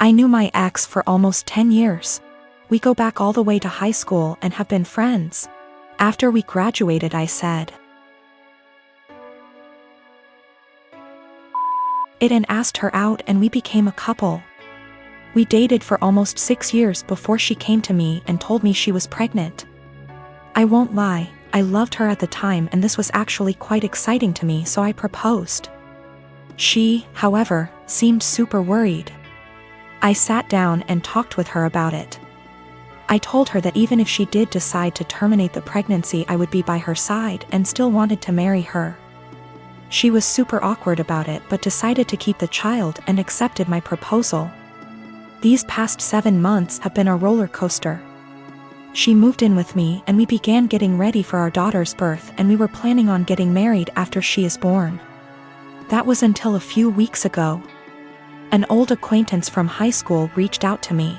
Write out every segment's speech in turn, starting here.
I knew my ex for almost 10 years. We go back all the way to high school and have been friends. After we graduated, I said it and asked her out, and we became a couple. We dated for almost 6 years before she came to me and told me she was pregnant. I won't lie, I loved her at the time, and this was actually quite exciting to me, so I proposed. She, however, seemed super worried. I sat down and talked with her about it. I told her that even if she did decide to terminate the pregnancy, I would be by her side and still wanted to marry her. She was super awkward about it, but decided to keep the child and accepted my proposal. These past 7 months have been a roller coaster. She moved in with me and we began getting ready for our daughter's birth, and we were planning on getting married after she is born. That was until a few weeks ago. An old acquaintance from high school reached out to me.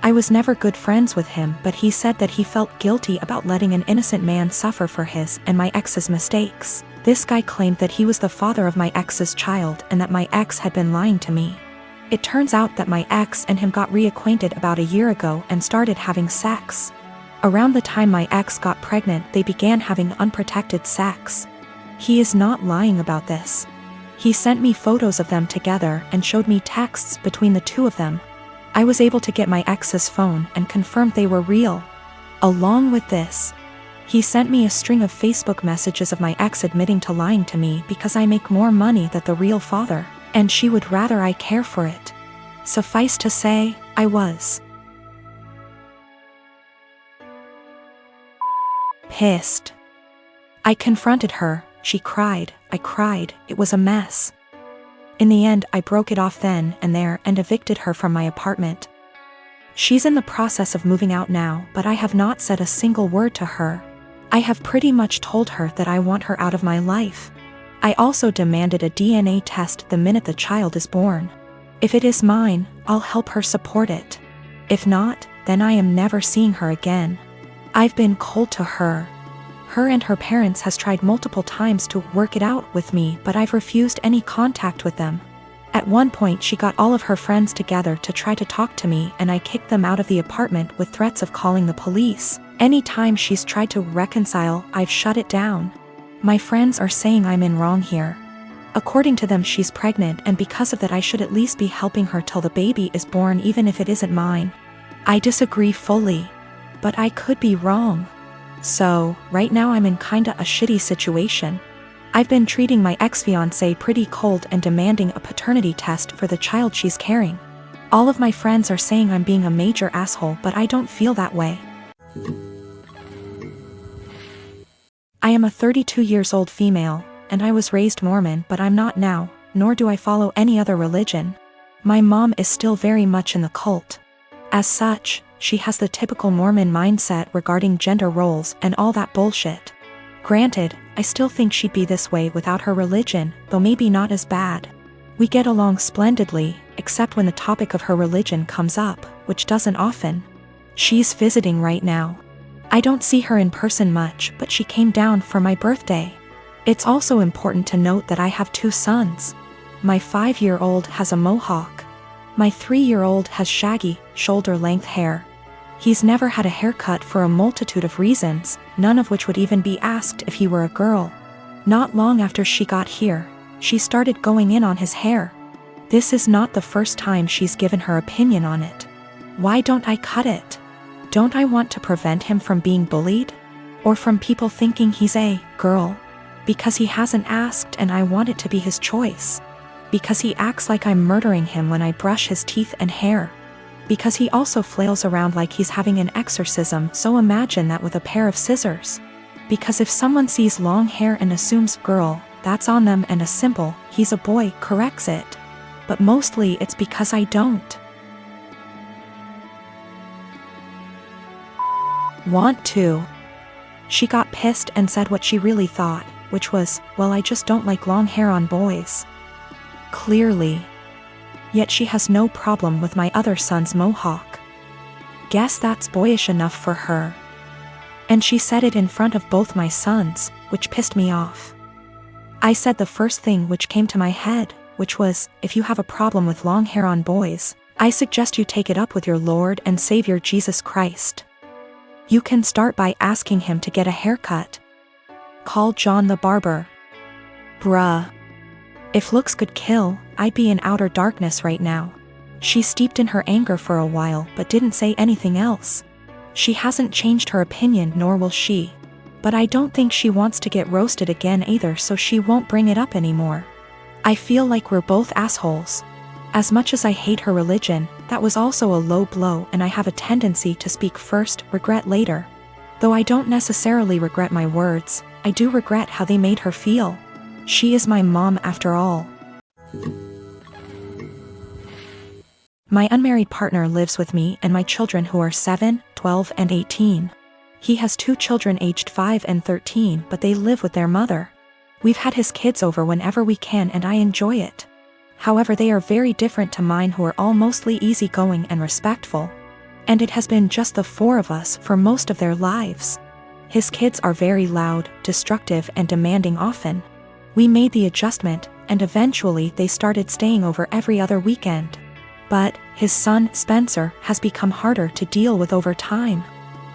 I was never good friends with him, but he said that he felt guilty about letting an innocent man suffer for his and my ex's mistakes. This guy claimed that he was the father of my ex's child and that my ex had been lying to me. It turns out that my ex and him got reacquainted about a year ago and started having sex. Around the time my ex got pregnant, they began having unprotected sex. He is not lying about this. He sent me photos of them together and showed me texts between the two of them. I was able to get my ex's phone and confirmed they were real. Along with this, he sent me a string of Facebook messages of my ex admitting to lying to me because I make more money than the real father, and she would rather I care for it. Suffice to say, I was pissed. I confronted her, she cried, I cried, it was a mess. In the end, I broke it off then and there and evicted her from my apartment. She's in the process of moving out now, but I have not said a single word to her. I have pretty much told her that I want her out of my life. I also demanded a DNA test the minute the child is born. If it is mine, I'll help her support it. If not, then I am never seeing her again. I've been cold to her. Her and her parents has tried multiple times to work it out with me, but I've refused any contact with them. At one point she got all of her friends together to try to talk to me, and I kicked them out of the apartment with threats of calling the police. Anytime she's tried to reconcile, I've shut it down. My friends are saying I'm in wrong here. According to them, she's pregnant, and because of that I should at least be helping her till the baby is born, even if it isn't mine. I disagree fully. But I could be wrong. So, right now I'm in kinda a shitty situation. I've been treating my ex-fiancé pretty cold and demanding a paternity test for the child she's carrying. All of my friends are saying I'm being a major asshole, but I don't feel that way. I am a 32 years old female, and I was raised Mormon, but I'm not now, nor do I follow any other religion. My mom is still very much in the cult. As such, she has the typical Mormon mindset regarding gender roles and all that bullshit. Granted, I still think she'd be this way without her religion, though maybe not as bad. We get along splendidly, except when the topic of her religion comes up, which doesn't often. She's visiting right now. I don't see her in person much, but she came down for my birthday. It's also important to note that I have 2 sons. My 5-year-old has a mohawk. My 3-year-old has shaggy, shoulder-length hair. He's never had a haircut for a multitude of reasons, none of which would even be asked if he were a girl. Not long after she got here, she started going in on his hair. This is not the first time she's given her opinion on it. Why don't I cut it? Don't I want to prevent him from being bullied? Or from people thinking he's a girl? Because he hasn't asked and I want it to be his choice. Because he acts like I'm murdering him when I brush his teeth and hair. Because he also flails around like he's having an exorcism, so imagine that with a pair of scissors. Because if someone sees long hair and assumes girl, that's on them, and a simple, he's a boy, corrects it. But mostly it's because I don't want to. She got pissed and said what she really thought, which was, well, I just don't like long hair on boys. Clearly. Yet she has no problem with my other son's mohawk. Guess that's boyish enough for her. And she said it in front of both my sons, which pissed me off. I said the first thing which came to my head, which was, if you have a problem with long hair on boys, I suggest you take it up with your Lord and Savior Jesus Christ. You can start by asking him to get a haircut. Call John the barber. Bruh. If looks could kill, I'd be in outer darkness right now. She steeped in her anger for a while but didn't say anything else. She hasn't changed her opinion, nor will she. But I don't think she wants to get roasted again either, so she won't bring it up anymore. I feel like we're both assholes. As much as I hate her religion, that was also a low blow, and I have a tendency to speak first, regret later. Though I don't necessarily regret my words, I do regret how they made her feel. She is my mom after all. My unmarried partner lives with me and my children who are 7, 12, and 18. He has 2 children aged 5 and 13, but they live with their mother. We've had his kids over whenever we can and I enjoy it. However, they are very different to mine, who are all mostly easygoing and respectful. And it has been just the 4 of us for most of their lives. His kids are very loud, destructive, and demanding often. We made the adjustment, and eventually they started staying over every other weekend. But his son, Spencer, has become harder to deal with over time.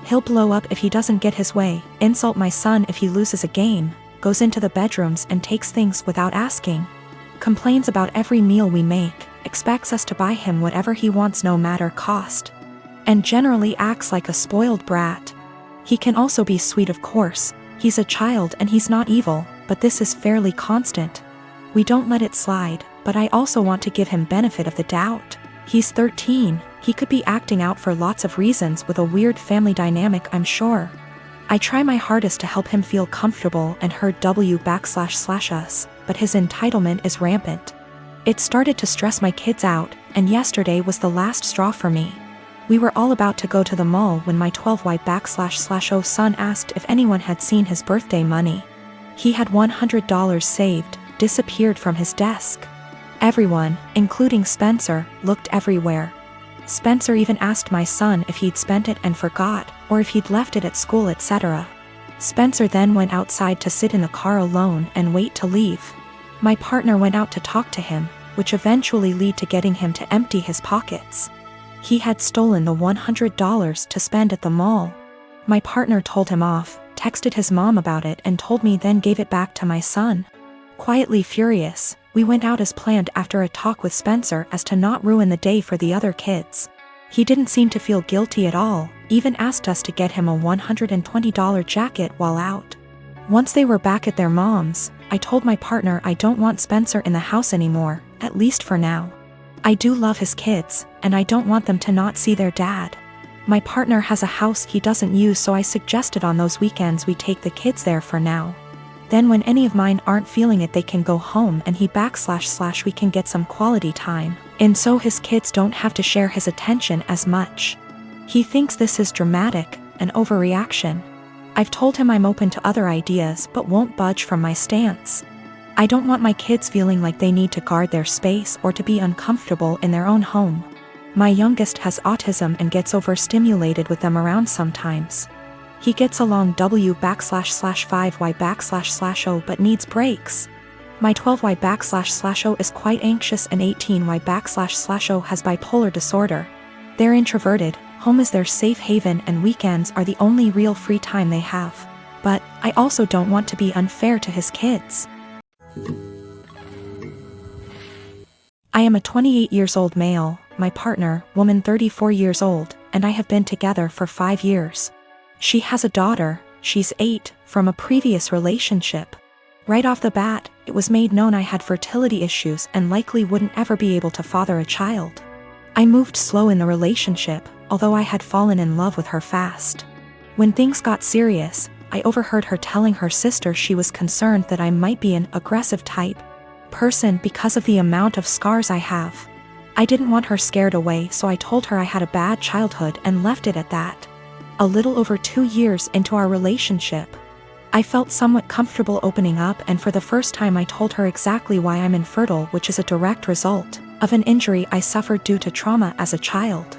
He'll blow up if he doesn't get his way, insult my son if he loses a game, goes into the bedrooms and takes things without asking, complains about every meal we make, expects us to buy him whatever he wants no matter cost, and generally acts like a spoiled brat. He can also be sweet, of course. He's a child and he's not evil, but this is fairly constant. We don't let it slide, but I also want to give him benefit of the doubt. He's 13, he could be acting out for lots of reasons with a weird family dynamic, I'm sure. I try my hardest to help him feel comfortable and heard //us, but his entitlement is rampant. It started to stress my kids out, and yesterday was the last straw for me. We were all about to go to the mall when my 12Y//O son asked if anyone had seen his birthday money. He had $100 saved, disappeared from his desk. Everyone, including Spencer, looked everywhere. Spencer even asked my son if he'd spent it and forgot, or if he'd left it at school, etc. Spencer then went outside to sit in the car alone and wait to leave. My partner went out to talk to him, which eventually led to getting him to empty his pockets. He had stolen the $100 to spend at the mall. My partner told him off, texted his mom about it and told me, then gave it back to my son. Quietly furious, we went out as planned after a talk with Spencer as to not ruin the day for the other kids. He didn't seem to feel guilty at all, even asked us to get him a $120 jacket while out. Once they were back at their mom's, I told my partner I don't want Spencer in the house anymore, at least for now. I do love his kids, and I don't want them to not see their dad. My partner has a house he doesn't use, so I suggested on those weekends we take the kids there for now. Then when any of mine aren't feeling it, they can go home and we can get some quality time, and so his kids don't have to share his attention as much. He thinks this is dramatic, an overreaction. I've told him I'm open to other ideas but won't budge from my stance. I don't want my kids feeling like they need to guard their space or to be uncomfortable in their own home. My youngest has autism and gets overstimulated with them around sometimes. He gets along W//5Y//O but needs breaks. My 12Y//O is quite anxious and 18Y//O has bipolar disorder. They're introverted, home is their safe haven and weekends are the only real free time they have. But I also don't want to be unfair to his kids. I am a 28 years old male, my partner, woman 34 years old, and I have been together for 5 years. She has a daughter, she's 8, from a previous relationship. Right off the bat, it was made known I had fertility issues and likely wouldn't ever be able to father a child. I moved slow in the relationship, although I had fallen in love with her fast. When things got serious, I overheard her telling her sister she was concerned that I might be an aggressive type person because of the amount of scars I have. I didn't want her scared away, so I told her I had a bad childhood and left it at that. A little over 2 years into our relationship, I felt somewhat comfortable opening up, and for the first time I told her exactly why I'm infertile, which is a direct result of an injury I suffered due to trauma as a child.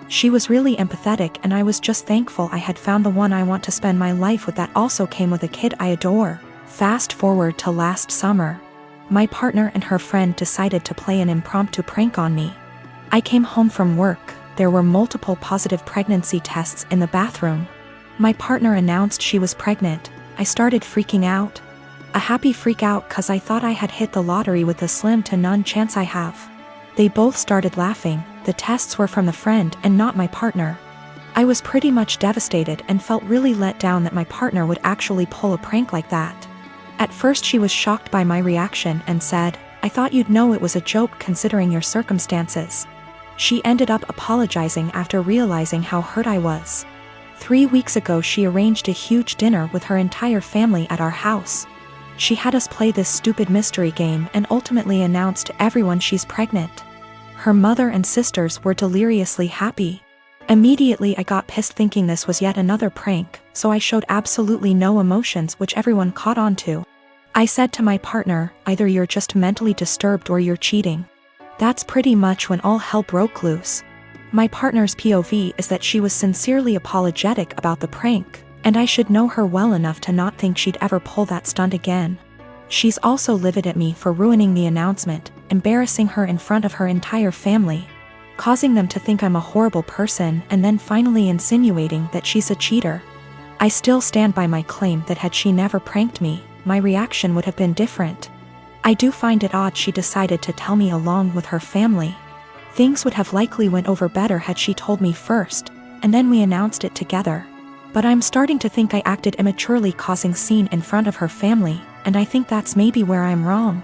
She was really empathetic, and I was just thankful I had found the one I want to spend my life with that also came with a kid I adore. Fast forward to last summer. My partner and her friend decided to play an impromptu prank on me. I came home from work. There were multiple positive pregnancy tests in the bathroom. My partner announced she was pregnant. I started freaking out. A happy freak out cause I thought I had hit the lottery with the slim to none chance I have. They both started laughing. The tests were from the friend and not my partner. I was pretty much devastated and felt really let down that my partner would actually pull a prank like that. At first she was shocked by my reaction and said, "I thought you'd know it was a joke considering your circumstances." She ended up apologizing after realizing how hurt I was. 3 weeks ago she arranged a huge dinner with her entire family at our house. She had us play this stupid mystery game and ultimately announced to everyone she's pregnant. Her mother and sisters were deliriously happy. Immediately I got pissed thinking this was yet another prank, so I showed absolutely no emotions which everyone caught on to. I said to my partner, "Either you're just mentally disturbed or you're cheating." That's pretty much when all hell broke loose. My partner's POV is that she was sincerely apologetic about the prank, and I should know her well enough to not think she'd ever pull that stunt again. She's also livid at me for ruining the announcement, embarrassing her in front of her entire family, causing them to think I'm a horrible person, and then finally insinuating that she's a cheater. I still stand by my claim that had she never pranked me, my reaction would have been different. I do find it odd she decided to tell me along with her family. Things would have likely went over better had she told me first, and then we announced it together. But I'm starting to think I acted immaturely causing scene in front of her family, and I think that's maybe where I'm wrong.